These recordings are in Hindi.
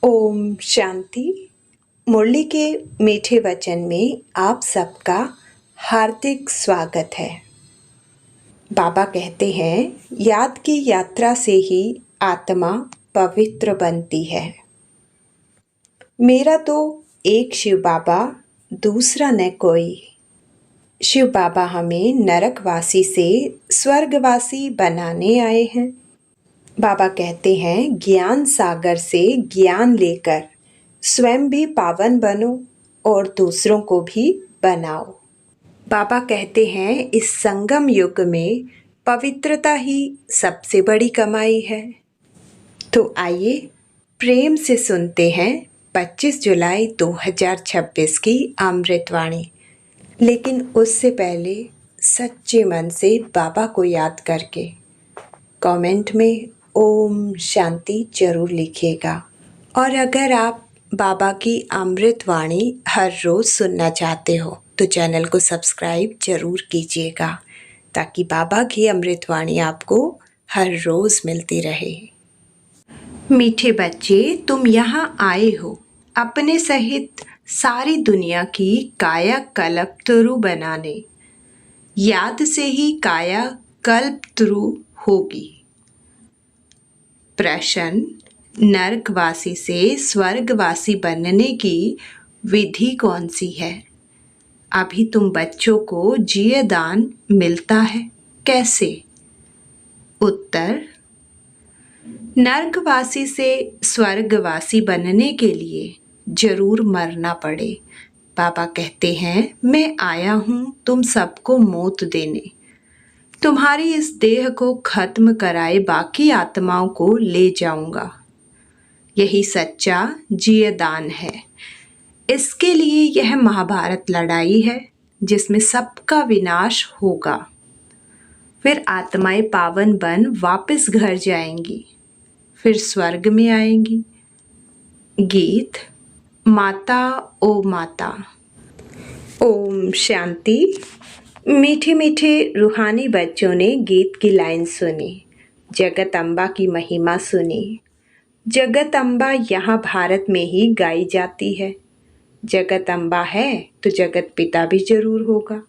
ओम शांति। मुरली के मीठे वचन में आप सबका हार्दिक स्वागत है। बाबा कहते हैं, याद की यात्रा से ही आत्मा पवित्र बनती है। मेरा तो एक शिव बाबा, दूसरा न कोई। शिव बाबा हमें नरकवासी से स्वर्गवासी बनाने आए हैं। बाबा कहते हैं, ज्ञान सागर से ज्ञान लेकर स्वयं भी पावन बनो और दूसरों को भी बनाओ। बाबा कहते हैं, इस संगम युग में पवित्रता ही सबसे बड़ी कमाई है। तो आइए प्रेम से सुनते हैं 25 जुलाई 2026 की अमृतवाणी। लेकिन उससे पहले सच्चे मन से बाबा को याद करके कमेंट में ओम शांति जरूर लिखिएगा। और अगर आप बाबा की अमृतवाणी हर रोज़ सुनना चाहते हो तो चैनल को सब्सक्राइब जरूर कीजिएगा, ताकि बाबा की अमृतवाणी आपको हर रोज़ मिलती रहे। मीठे बच्चे, तुम यहाँ आए हो अपने सहित सारी दुनिया की काया कल्पतरु बनाने। याद से ही काया कल्पतरु होगी। प्रश्न, नरकवासी से स्वर्गवासी बनने की विधि कौन सी है? अभी तुम बच्चों को जिये दान मिलता है, कैसे? उत्तर, नरकवासी से स्वर्गवासी बनने के लिए जरूर मरना पड़े। बाबा कहते हैं, मैं आया हूँ तुम सबको मौत देने। तुम्हारी इस देह को खत्म कराए बाकी आत्माओं को ले जाऊंगा। यही सच्चा जियदान है। इसके लिए यह महाभारत लड़ाई है, जिसमें सबका विनाश होगा। फिर आत्माएं पावन बन वापस घर जाएंगी, फिर स्वर्ग में आएंगी। गीत, माता ओ माता। ओम शांति। मीठे मीठे रूहानी बच्चों ने गीत की लाइन सुनी, जगत अम्बा की महिमा सुनी। जगत अम्बा यहाँ भारत में ही गाई जाती है। जगत अम्बा है तो जगत पिता भी जरूर होगा।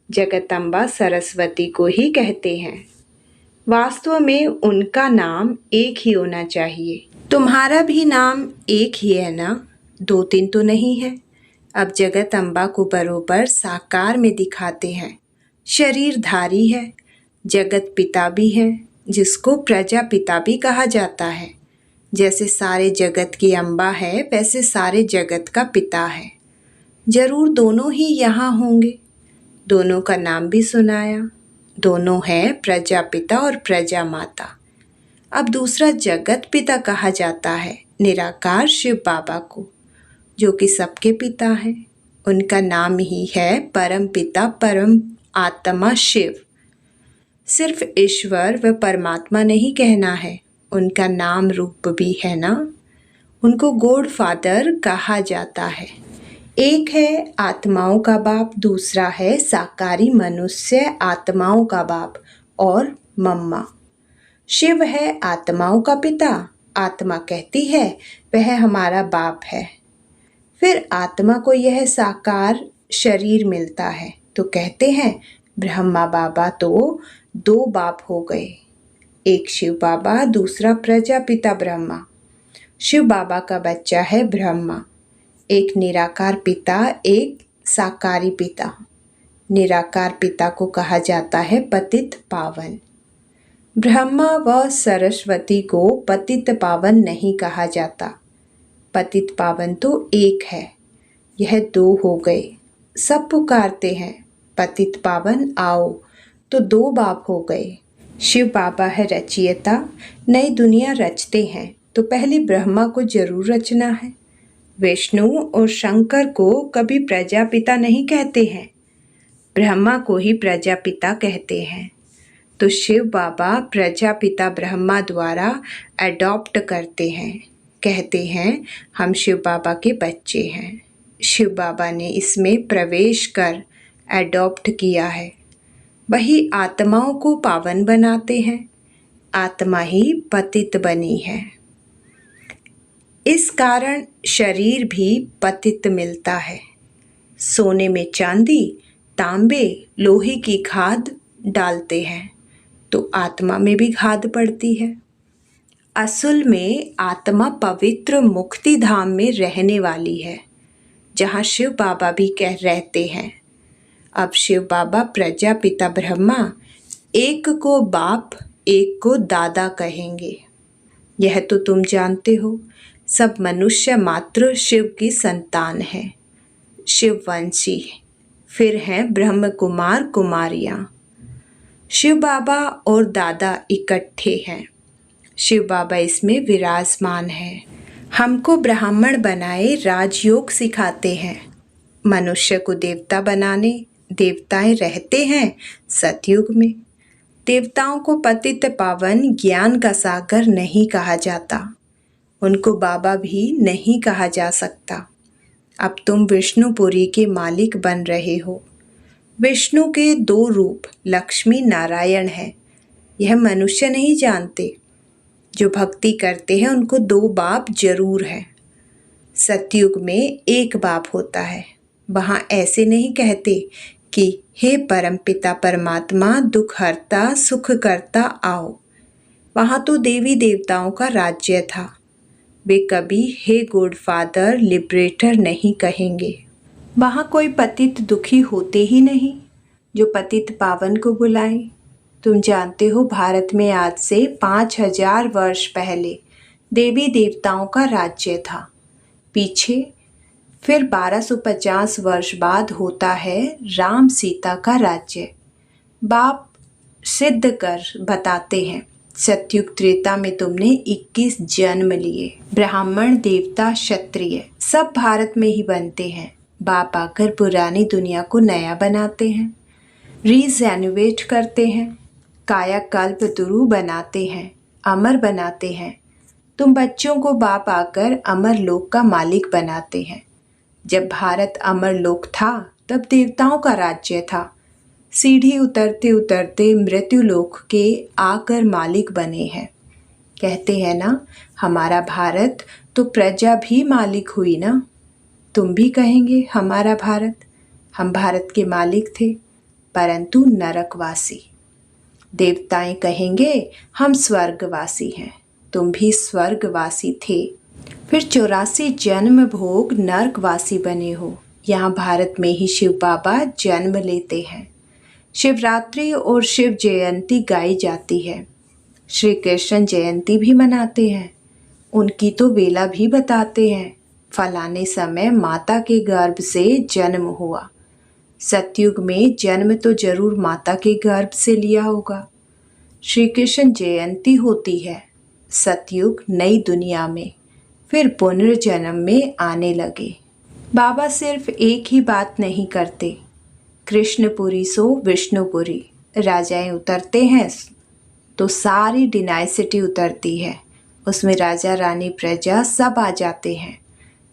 जगत अम्बा सरस्वती को ही कहते हैं। वास्तव में उनका नाम एक ही होना चाहिए। तुम्हारा भी नाम एक ही है ना, दो तीन तो नहीं है। अब जगत अम्बा को बरोबर साकार में दिखाते हैं। शरीरधारी है, जगत पिता भी है, जिसको प्रजापिता भी कहा जाता है। जैसे सारे जगत की अम्बा है, वैसे सारे जगत का पिता है। जरूर दोनों ही यहाँ होंगे। दोनों का नाम भी सुनाया। दोनों हैं प्रजापिता और प्रजा माता। अब दूसरा जगत पिता कहा जाता है निराकार शिव बाबा को, जो कि सबके पिता हैं। उनका नाम ही है परम पिता परम आत्मा शिव। सिर्फ ईश्वर व परमात्मा नहीं कहना है, उनका नाम रूप भी है ना। उनको गॉड फादर कहा जाता है। एक है आत्माओं का बाप, दूसरा है साकारी मनुष्य आत्माओं का बाप और मम्मा। शिव है आत्माओं का पिता। आत्मा कहती है वह हमारा बाप है। फिर आत्मा को यह साकार शरीर मिलता है तो कहते हैं ब्रह्मा बाबा तो दो बाप हो गए, एक शिव बाबा, दूसरा प्रजापिता ब्रह्मा। शिव बाबा का बच्चा है ब्रह्मा। एक निराकार पिता, एक साकारी पिता। निराकार पिता को कहा जाता है पतित पावन। ब्रह्मा व सरस्वती को पतित पावन नहीं कहा जाता। पतित पावन तो एक है, यह दो हो गए। सब पुकारते हैं पतित पावन आओ, तो दो बाप हो गए। शिव बाबा है रचयिता, नई दुनिया रचते हैं तो पहले ब्रह्मा को जरूर रचना है। विष्णु और शंकर को कभी प्रजापिता नहीं कहते हैं, ब्रह्मा को ही प्रजापिता कहते हैं। तो शिव बाबा प्रजापिता ब्रह्मा द्वारा अडॉप्ट करते हैं, कहते हैं हम शिव बाबा के बच्चे हैं। शिव बाबा ने इसमें प्रवेश कर अडॉप्ट किया है। वही आत्माओं को पावन बनाते हैं। आत्मा ही पतित बनी है। इस कारण शरीर भी पतित मिलता है। सोने में चांदी, तांबे, लोहे की खाद डालते हैं तो आत्मा में भी खाद पड़ती है। असल में आत्मा पवित्र मुक्ति धाम में रहने वाली है, जहाँ शिव बाबा भी रहते हैं। अब शिव बाबा प्रजापिता ब्रह्मा एक को बाप, एक को दादा कहेंगे। यह तो तुम जानते हो, सब मनुष्य मात्र शिव की संतान है, शिववंशी। फिर हैं ब्रह्म कुमार कुमारियाँ। शिव बाबा और दादा इकट्ठे हैं। शिव बाबा इसमें विराजमान है। हमको ब्राह्मण बनाए राजयोग सिखाते हैं। मनुष्य को देवता बनाने देवताएं रहते हैं सतयुग में। देवताओं को पतित पावन ज्ञान का सागर नहीं कहा जाता, उनको बाबा भी नहीं कहा जा सकता। अब तुम विष्णुपुरी के मालिक बन रहे हो। विष्णु के 2 रूप लक्ष्मी नारायण है, यह मनुष्य नहीं जानते। जो भक्ति करते हैं उनको 2 बाप जरूर है। सतयुग में एक बाप होता है। वहाँ ऐसे नहीं कहते कि हे परमपिता परमात्मा दुख हरता सुख करता आओ। वहाँ तो देवी देवताओं का राज्य था। वे कभी हे गॉड फादर लिबरेटर नहीं कहेंगे। वहाँ कोई पतित दुखी होते ही नहीं जो पतित पावन को बुलाएं। तुम जानते हो भारत में आज से 5000 वर्ष पहले देवी देवताओं का राज्य था। पीछे फिर 1250 वर्ष बाद होता है राम सीता का राज्य। बाप सिद्ध कर बताते हैं, सतयुग त्रेता में तुमने 21 जन्म लिए। ब्राह्मण देवता क्षत्रिय सब भारत में ही बनते हैं। बाप आकर पुरानी दुनिया को नया बनाते हैं, रीजेन्युएट करते हैं, कायाकल्प दुरु बनाते हैं, अमर बनाते हैं। तुम बच्चों को बाप आकर अमर लोक का मालिक बनाते हैं। जब भारत अमर लोक था तब देवताओं का राज्य था। सीढ़ी उतरते उतरते मृत्यु लोक के आकर मालिक बने हैं। कहते हैं ना, हमारा भारत तो प्रजा भी मालिक हुई ना। तुम भी कहेंगे हमारा भारत, हम भारत के मालिक थे परंतु नरकवासी। देवताएं कहेंगे हम स्वर्गवासी हैं, तुम भी स्वर्गवासी थे। फिर 84 जन्म भोग नरकवासी बने हो। यहाँ भारत में ही शिव बाबा जन्म लेते हैं। शिवरात्रि और शिव जयंती गाई जाती है। श्री कृष्ण जयंती भी मनाते हैं। उनकी तो वेला भी बताते हैं, फलाने समय माता के गर्भ से जन्म हुआ। सतयुग में जन्म तो जरूर माता के गर्भ से लिया होगा। श्री कृष्ण जयंती होती है सतयुग नई दुनिया में, फिर पुनर्जन्म में आने लगे। बाबा सिर्फ एक ही बात नहीं करते, कृष्णपुरी सो विष्णुपुरी। राजाएं उतरते हैं तो सारी डिनाइसिटी उतरती है, उसमें राजा रानी प्रजा सब आ जाते हैं।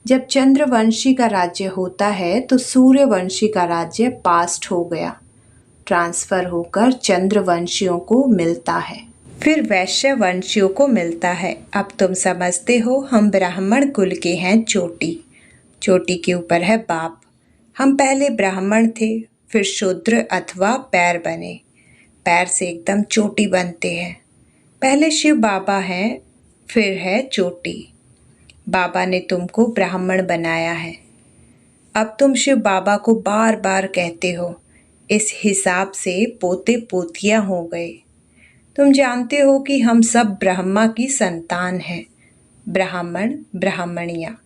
जब चंद्रवंशी का राज्य होता है तो सूर्यवंशी का राज्य पास्ट हो गया, ट्रांसफर होकर चंद्रवंशियों को मिलता है, फिर वैश्य वंशियों को मिलता है। अब तुम समझते हो हम ब्राह्मण कुल के हैं चोटी, चोटी के ऊपर है बाप। हम पहले ब्राह्मण थे, फिर शूद्र अथवा पैर बने, पैर से एकदम चोटी बनते हैं। पहले शिव बाबा हैं, फिर है चोटी। बाबा ने तुमको ब्राह्मण बनाया है। अब तुम शिव बाबा को बार बार कहते हो, इस हिसाब से पोते पोतियाँ हो गए। तुम जानते हो कि हम सब ब्रह्मा की संतान हैं, ब्राह्मण ब्राह्मणियाँ।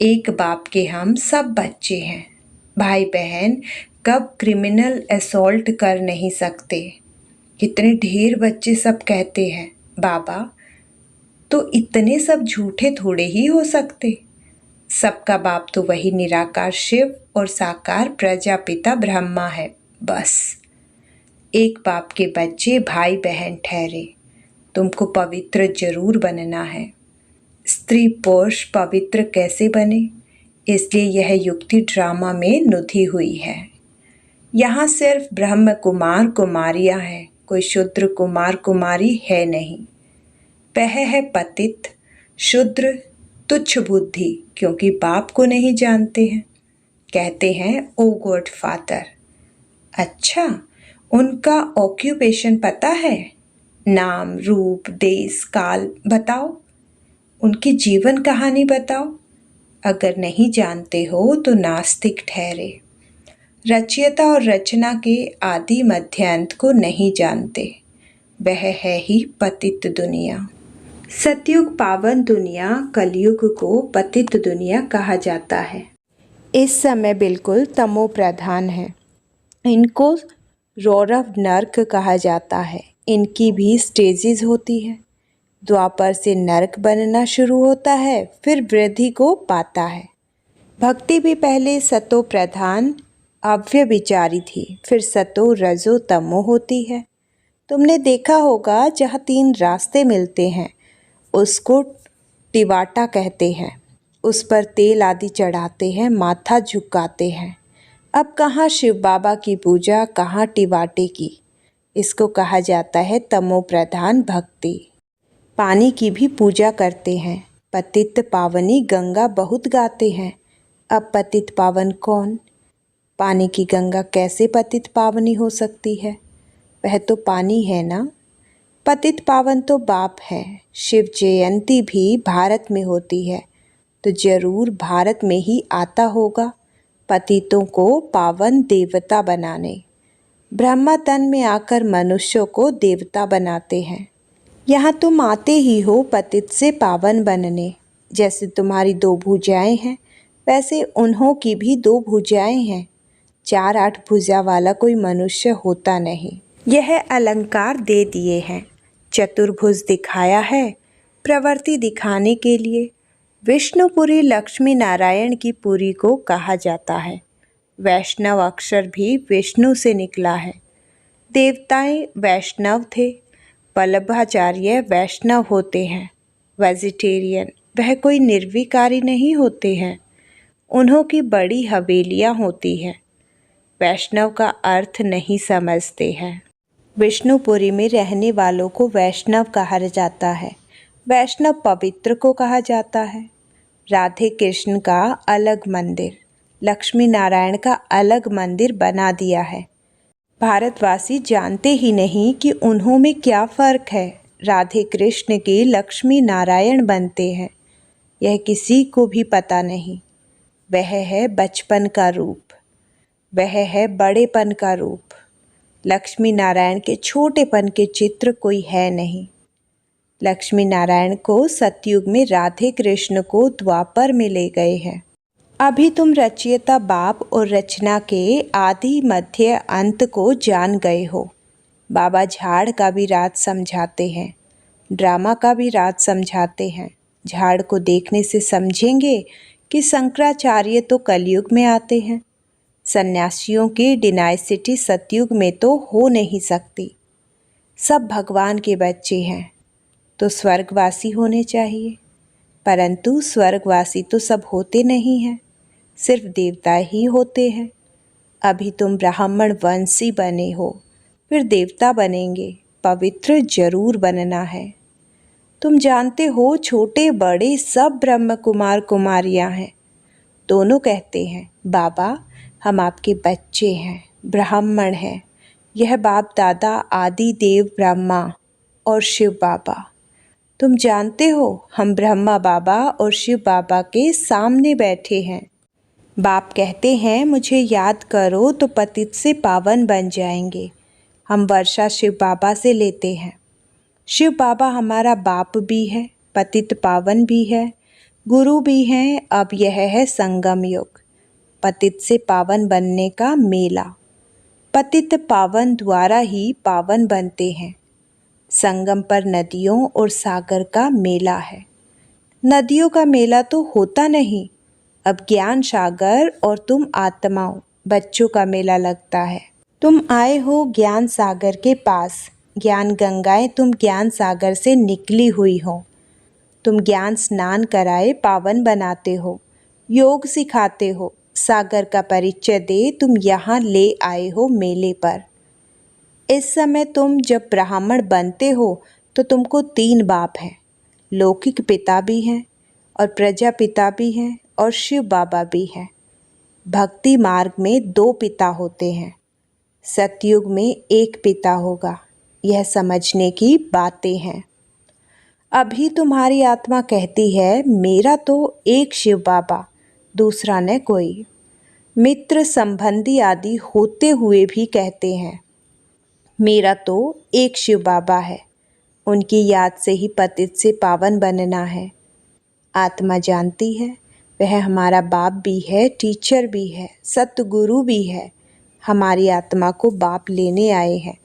एक बाप के हम सब बच्चे हैं। भाई बहन कब क्रिमिनल असॉल्ट कर नहीं सकते। कितने ढेर बच्चे सब कहते हैं बाबा, तो इतने सब झूठे थोड़े ही हो सकते। सबका बाप तो वही निराकार शिव और साकार प्रजापिता ब्रह्मा है। बस एक बाप के बच्चे भाई बहन ठहरे। तुमको पवित्र जरूर बनना है। स्त्री पुरुष पवित्र कैसे बने, इसलिए यह युक्ति ड्रामा में नुधी हुई है। यहाँ सिर्फ ब्रह्म कुमार कुमारियाँ हैं, कोई शूद्र कुमार कुमारी है नहीं। वह है पतित, शूद्र तुच्छ बुद्धि, क्योंकि बाप को नहीं जानते हैं। कहते हैं ओ गॉड फादर। अच्छा, उनका ऑक्यूपेशन पता है? नाम, रूप, देश, काल बताओ। उनकी जीवन कहानी बताओ। अगर नहीं जानते हो तो नास्तिक ठहरे। रचयिता और रचना के आदि मध्य अंत को नहीं जानते। वह है ही पतित दुनिया। सतयुग पावन दुनिया, कलयुग को पतित दुनिया कहा जाता है। इस समय बिल्कुल तमो प्रधान है। इनको रौरव नर्क कहा जाता है। इनकी भी स्टेजेस होती है। द्वापर से नरक बनना शुरू होता है, फिर वृद्धि को पाता है। भक्ति भी पहले सतो प्रधान अव्यभिचारी थी, फिर सतो रजो तमो होती है। तुमने देखा होगा जहाँ 3 रास्ते मिलते हैं उसको टिवाटा कहते हैं। उस पर तेल आदि चढ़ाते हैं, माथा झुकाते हैं। अब कहाँ शिव बाबा की पूजा, कहाँ टिवाटे की। इसको कहा जाता है तमो प्रधान भक्ति। पानी की भी पूजा करते हैं। पतित पावनी गंगा बहुत गाते हैं। अब पतित पावन कौन? पानी की गंगा कैसे पतित पावनी हो सकती है? वह तो पानी है ना। पतित पावन तो बाप है। शिव जयंती भी भारत में होती है तो जरूर भारत में ही आता होगा पतितों को पावन देवता बनाने। ब्रह्मा तन में आकर मनुष्यों को देवता बनाते हैं। यहाँ तुम आते ही हो पतित से पावन बनने। जैसे तुम्हारी 2 भुजाएं हैं, वैसे उन्हों की भी 2 भुजाएं हैं। 4-8 भुजा वाला कोई मनुष्य होता नहीं। यह अलंकार दे दिए हैं। चतुर्भुज दिखाया है प्रवृत्ति दिखाने के लिए। विष्णुपुरी लक्ष्मी नारायण की पुरी को कहा जाता है। वैष्णव अक्षर भी विष्णु से निकला है। देवताएं वैष्णव थे। वल्लभाचार्य वैष्णव होते हैं। वेजिटेरियन वह कोई निर्विकारी नहीं होते हैं। उन्हों की बड़ी हवेलियां होती हैं। वैष्णव का अर्थ नहीं समझते हैं। विष्णुपुरी में रहने वालों को वैष्णव कहा जाता है। वैष्णव पवित्र को कहा जाता है। राधे कृष्ण का अलग मंदिर, लक्ष्मी नारायण का अलग मंदिर बना दिया है। भारतवासी जानते ही नहीं कि उन्हों में क्या फ़र्क है। राधे कृष्ण के लक्ष्मी नारायण बनते हैं, यह किसी को भी पता नहीं। वह है बचपन का रूप, वह है बड़ेपन का रूप। लक्ष्मी नारायण के छोटेपन के चित्र कोई है नहीं। लक्ष्मी नारायण को सतयुग में राधे कृष्ण को द्वापर में ले गए हैं। अभी तुम रचयिता बाप और रचना के आदि मध्य अंत को जान गए हो। बाबा झाड़ का भी राज समझाते हैं, ड्रामा का भी राज समझाते हैं। झाड़ को देखने से समझेंगे कि शंकराचार्य तो कलयुग में आते हैं। सन्यासियों की डिनाइसिटी सतयुग में तो हो नहीं सकती। सब भगवान के बच्चे हैं तो स्वर्गवासी होने चाहिए, परंतु स्वर्गवासी तो सब होते नहीं हैं, सिर्फ देवता ही होते हैं। अभी तुम ब्राह्मण वंशी बने हो, फिर देवता बनेंगे। पवित्र जरूर बनना है। तुम जानते हो छोटे बड़े सब ब्रह्म कुमार कुमारियाँ हैं। दोनों कहते हैं बाबा हम आपके बच्चे हैं, ब्राह्मण हैं। यह बाप दादा आदि देव ब्रह्मा और शिव बाबा। तुम जानते हो हम ब्रह्मा बाबा और शिव बाबा के सामने बैठे हैं। बाप कहते हैं मुझे याद करो तो पतित से पावन बन जाएंगे। हम वर्षा शिव बाबा से लेते हैं। शिव बाबा हमारा बाप भी है, पतित पावन भी है, गुरु भी हैं। अब यह है संगम युग, पतित से पावन बनने का मेला। पतित पावन द्वारा ही पावन बनते हैं। संगम पर नदियों और सागर का मेला है। नदियों का मेला तो होता नहीं। अब ज्ञान सागर और तुम आत्माओं बच्चों का मेला लगता है। तुम आए हो ज्ञान सागर के पास। ज्ञान गंगाएं तुम ज्ञान सागर से निकली हुई हो। तुम ज्ञान स्नान कराए पावन बनाते हो, योग सिखाते हो। सागर का परिचय दे तुम यहाँ ले आए हो मेले पर। इस समय तुम जब ब्राह्मण बनते हो तो तुमको 3 बाप हैं। लौकिक पिता भी हैं और प्रजापिता भी हैं और शिव बाबा भी हैं। भक्ति मार्ग में 2 पिता होते हैं, सतयुग में 1 पिता होगा। यह समझने की बातें हैं। अभी तुम्हारी आत्मा कहती है मेरा तो एक शिव बाबा, दूसरा न कोई। मित्र संबंधी आदि होते हुए भी कहते हैं मेरा तो एक शिव बाबा है, उनकी याद से ही पतित से पावन बनना है। आत्मा जानती है वह हमारा बाप भी है, टीचर भी है, सतगुरु भी है। हमारी आत्मा को बाप लेने आए हैं,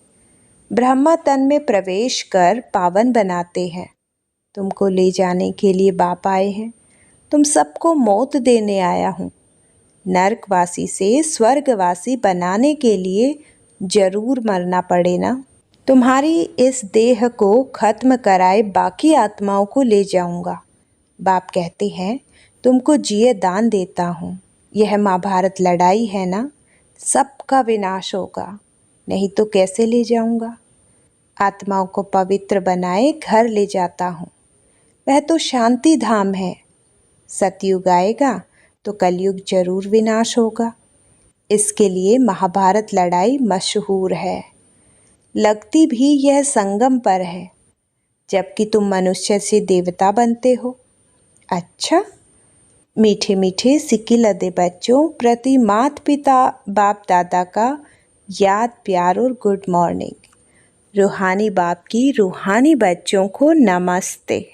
ब्रह्मा तन में प्रवेश कर पावन बनाते हैं। तुमको ले जाने के लिए बाप आए हैं। तुम सबको मौत देने आया हूँ। नरकवासी से स्वर्गवासी बनाने के लिए जरूर मरना पड़े ना। तुम्हारी इस देह को खत्म कराए बाकी आत्माओं को ले जाऊंगा। बाप कहते हैं तुमको जिए दान देता हूँ। यह महाभारत लड़ाई है ना, सबका विनाश होगा, नहीं तो कैसे ले जाऊंगा। आत्माओं को पवित्र बनाए घर ले जाता हूँ। वह तो शांति धाम है। सतयुग आएगा तो कलयुग जरूर विनाश होगा। इसके लिए महाभारत लड़ाई मशहूर है। लगती भी यह संगम पर है, जबकि तुम मनुष्य से देवता बनते हो। अच्छा, मीठे मीठे सिक्की लदे बच्चों प्रति मात पिता बाप दादा का याद प्यार और गुड मॉर्निंग। रूहानी बाप की रूहानी बच्चों को नमस्ते।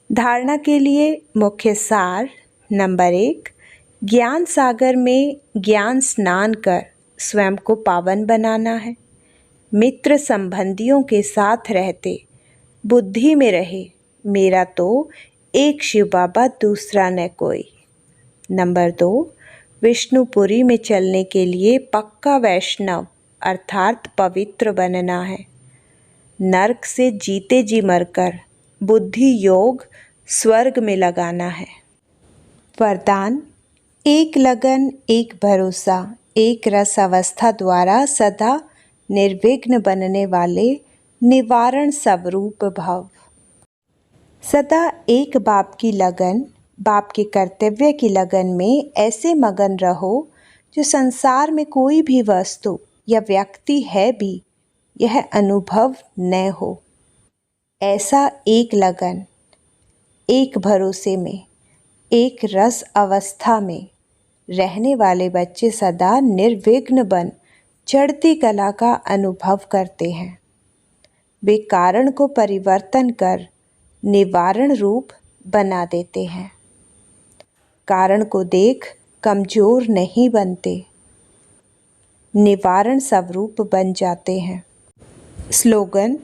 धारणा के लिए मुख्य सार नंबर 1, ज्ञान सागर में ज्ञान स्नान कर स्वयं को पावन बनाना है। मित्र संबंधियों के साथ रहते बुद्धि में रहे मेरा तो एक शिव बाबा, दूसरा न कोई। नंबर 2, विष्णुपुरी में चलने के लिए पक्का वैष्णव अर्थात पवित्र बनना है। नरक से जीते जी मरकर बुद्धि योग स्वर्ग में लगाना है। वरदान, एक लगन, एक भरोसा, एक रस अवस्था द्वारा सदा निर्विघ्न बनने वाले निवारण स्वरूप भव। सदा एक बाप की लगन, बाप के कर्तव्य की लगन में ऐसे मगन रहो जो संसार में कोई भी वस्तु या व्यक्ति है भी यह अनुभव न हो। ऐसा एक लगन, एक भरोसे में, एक रस अवस्था में रहने वाले बच्चे सदा निर्विघ्न बन चढ़ती कला का अनुभव करते हैं। वे कारण को परिवर्तन कर निवारण रूप बना देते हैं। कारण को देख कमजोर नहीं बनते, निवारण स्वरूप बन जाते हैं। स्लोगन,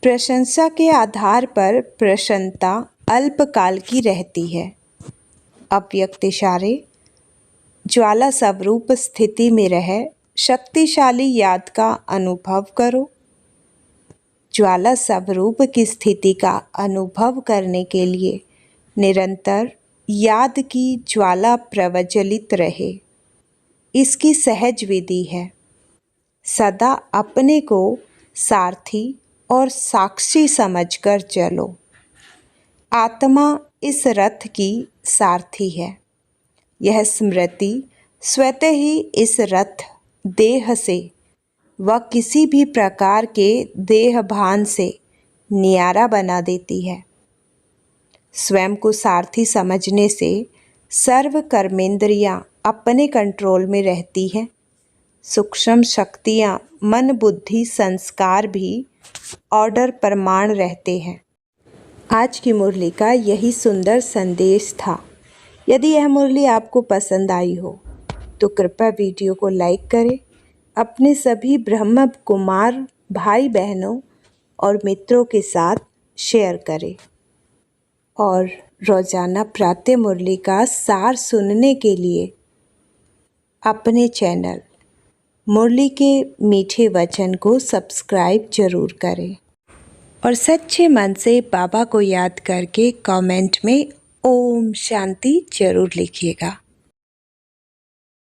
प्रशंसा के आधार पर प्रसन्नता अल्पकाल की रहती है। अव्यक्त इशारे, ज्वाला स्वरूप स्थिति में रह शक्तिशाली याद का अनुभव करो। ज्वाला स्वरूप की स्थिति का अनुभव करने के लिए निरंतर याद की ज्वाला प्रज्वलित रहे, इसकी सहज विधि है। सदा अपने को सारथी और साक्षी समझकर चलो। आत्मा इस रथ की सारथी है। यह स्मृति स्वतः ही इस रथ देह से व किसी भी प्रकार के देह भान से नियारा बना देती है। स्वयं को सारथी समझने से सर्व कर्मेंद्रियां अपने कंट्रोल में रहती हैं। सूक्ष्म शक्तियाँ, मन, बुद्धि, संस्कार भी ऑर्डर प्रमाण रहते हैं। आज की मुरली का यही सुंदर संदेश था। यदि यह मुरली आपको पसंद आई हो तो कृपया वीडियो को लाइक करें, अपने सभी ब्रह्म कुमार भाई बहनों और मित्रों के साथ शेयर करें और रोजाना प्रातः मुरली का सार सुनने के लिए अपने चैनल मुरली के मीठे वचन को सब्सक्राइब जरूर करें और सच्चे मन से बाबा को याद करके कमेंट में ओम शांति जरूर लिखिएगा।